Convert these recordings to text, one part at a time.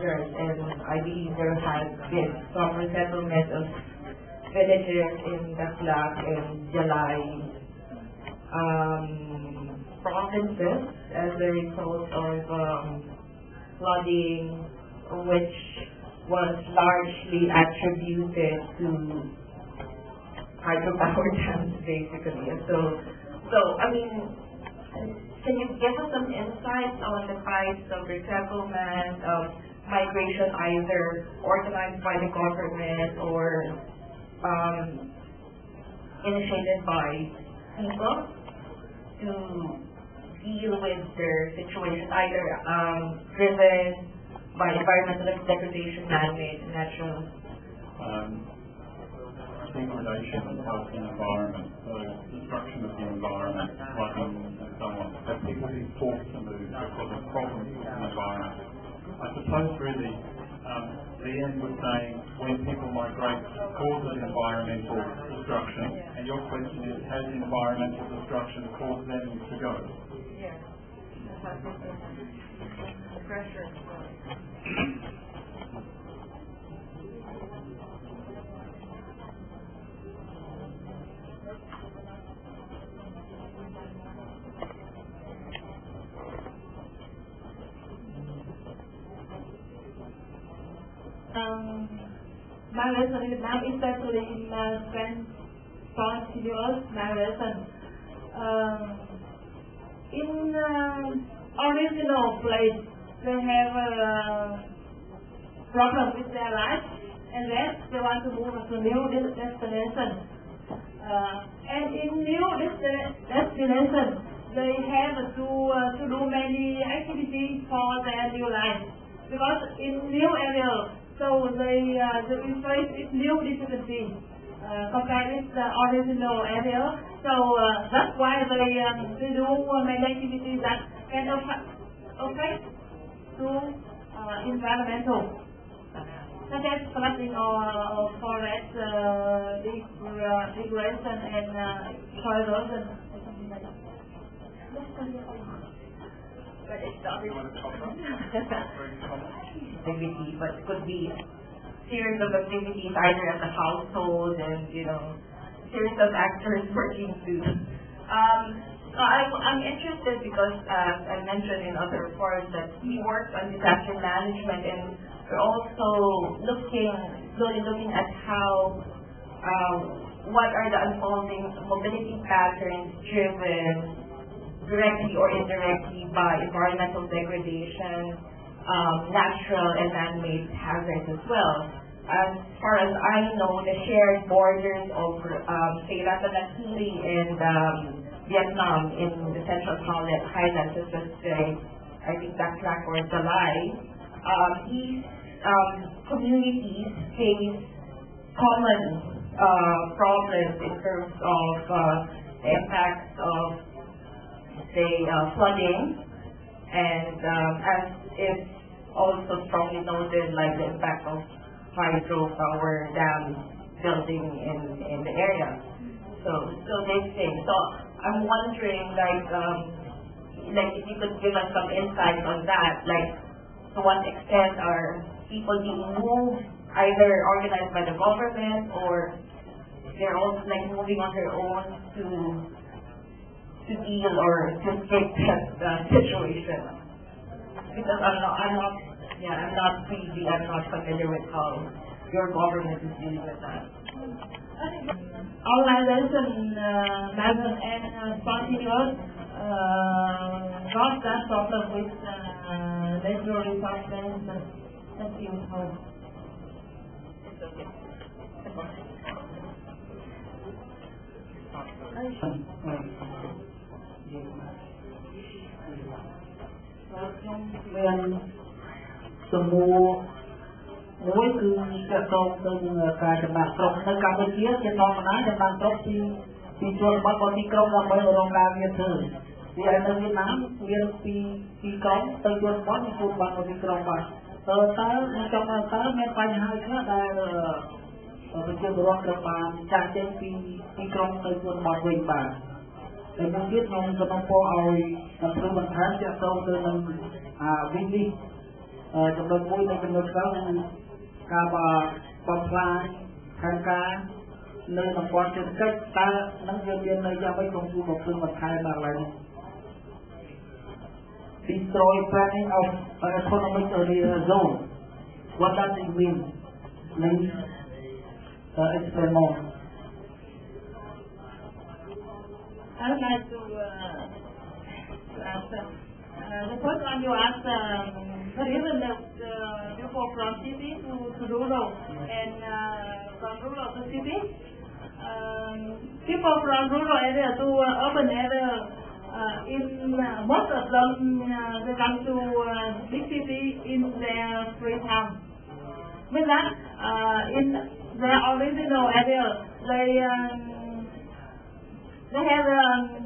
clusters, and I believe there has been some resettlement of villages in Daklak and Jalai provinces as a result of flooding, which was largely attributed to hydropower dams, basically. So I mean, can you give us some insights on the types of resettlement, migration, either organized by the government or initiated by people to deal with their situation, either driven by environmental degradation, man-made, natural? Degradation of the environment, so destruction of the environment, flooding and so on. So people being forced to move because of problems with the environment. I suppose really, Lien was saying when people migrate causes environmental destruction, and your question is, has environmental destruction caused them to go? Yeah. Pressure. My lesson in Vietnam is actually continuous migration. In original place, they have a problem with their life, and then they want to move to new destination. And in new destination, they have to do many activities for their new life, because in new area, so they face with new difficulties compared with the original area. So that's why they do many activities that can affect to environmental, such as flooding or forest degradation and soil erosion or something like that. But it's not activity, but it could be series of activities either at the household and series of actors working too. I'm interested because I mentioned in other reports that we worked on disaster management, and we're also slowly looking at how what are the unfolding mobility patterns driven directly or indirectly by environmental degradation, natural and man-made hazards as well. As far as I know, the shared borders of say Ratanakili and Vietnam in the Central Highlands, such as I think Daklak or Jalai, these communities face common problems in terms of the impacts of flooding, and as is also strongly noted, like the impact of hydropower dam building in the area. So they say. So I'm wondering, like if you could give us some insight on that, like to what extent are people being moved, either organized by the government or they're also like moving on their own to deal or to escape that situation, because I'm not familiar with how your government is dealing with that. Organization management and spontaneous not that problem with natural resource management. Thank you. When the moreមួយគឺតើតទៅនឹងការចំណាក់ស្រុកនៅកម្ពុជាជាធម្មតាចំណាក់ស្រុកពីជនបទមកទីក្រុងដើម្បីរកការងារធ្វើវានៅវៀតណាមមានពីក្រុងទៅជនបទពីជនបទមកទីក្រុងបាទតើខ្ញុំចង់ថាតើមានបញ្ហាខ្លះដែលប្រជាពលរដ្ឋត្រូវបានចាក់ចេញពីក្រុងទៅជនបទវិញបាទហើយមួយទៀតខ្ញុំក៏ต้องពោលឲ្យគ្រូបន្ថែមទាក់ទងទៅនឹងវិញនេះ ចំណុចមួយនៃចំណុចក្រោយគឺការបបំផ្លាញខាងការនៅតំបន់សេដ្ឋកិច្ចតើនឹងវាមានន័យយ៉ាងម៉េចក្នុងជួរបំពេញបន្ថែមមកឡើយនេះ Destroy planning of an economic zone. What does it mean? Please explain more. I would like to answer. The first one you asked, the reason that people from city to rural and from rural to city, people from rural area to urban area, most of them they come to big city in their free time. Means that in their original area,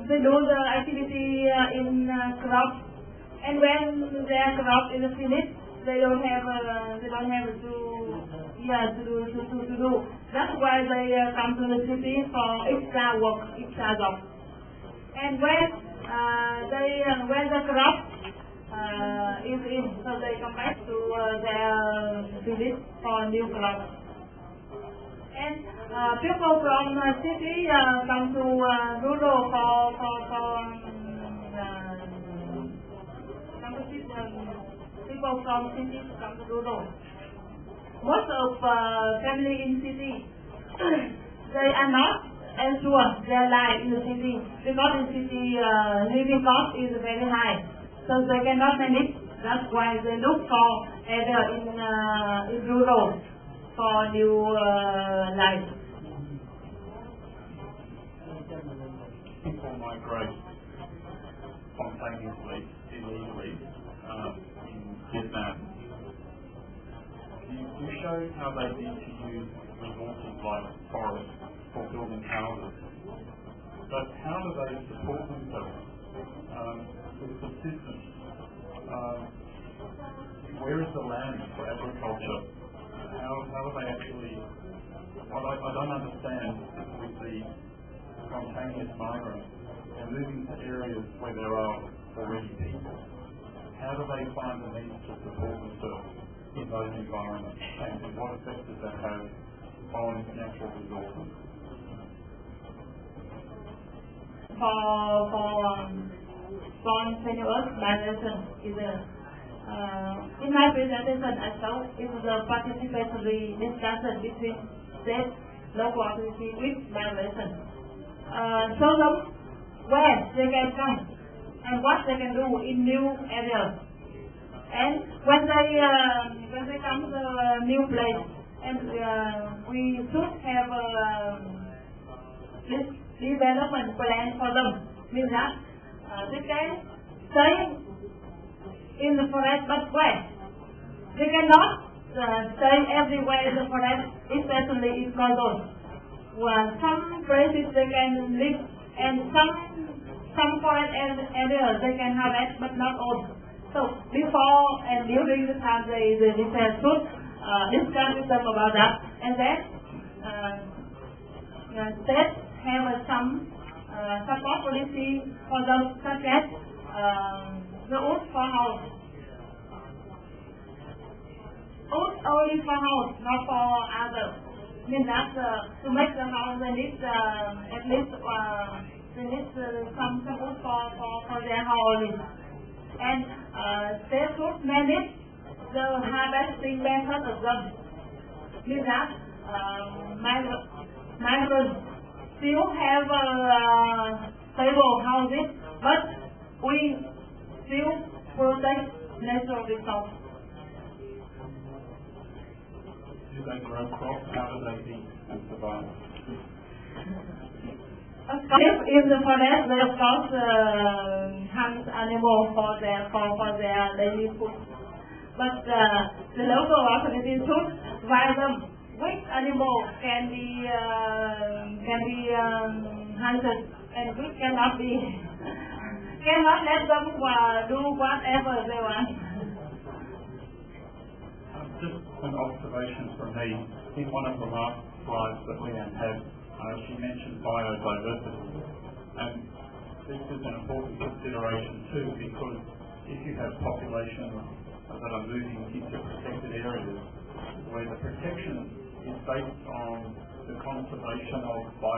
they do the activity in crop, and when their crop is finished, they don't have to do. That's why they come to the city for extra work, extra job. And when the crop is in, so they come back to their village for new crop. And people from city come to rural people from city come to rural. Most of family in city, they are not ensure their life in the city because in city living cost is very high, so they cannot manage. That's why they look for area in rural for new life. People migrate spontaneously, illegally in Vietnam. You showed how they need to use resources like forests for building houses. But how do they support themselves with subsistence? Where is the land for agriculture? How do they actually... I don't understand with the spontaneous migrants and moving to areas where there are already people. How do they find the means to support themselves in those environments, and what effect does that have on natural resources? For spontaneous migration is in my presentation I showed is the participatory discussion between state, local authority with migration. Show them where they can come and what they can do in new areas. And when they come to a new place, and we should have this development plan for them. Means that they can stay in the forest, but where? They cannot stay everywhere in the forest, especially in Congo. Some places they can live, and some forest areas they can harvest, but not all. So before and during the time they should discuss with them about that, and then state have some support policy for them, such as the wood for house. Wood only for house, not for others. Means that to make the house they need at least some wood for their house. And they should manage the harvesting method of them. Means that migrants still have stable houses, but we still protect natural resources. Do they grow crops? How do they eat and survive? If in the forest, they of course hunt animals for their daily food. But the local authorities should advise them which animal can be hunted and which cannot be. Cannot let them do whatever they want. Just an observation from me. In one of the last slides that Lien had, she mentioned biodiversity, and this is an important consideration too, because if you have population that are moving into protected areas where the protection is based on the conservation of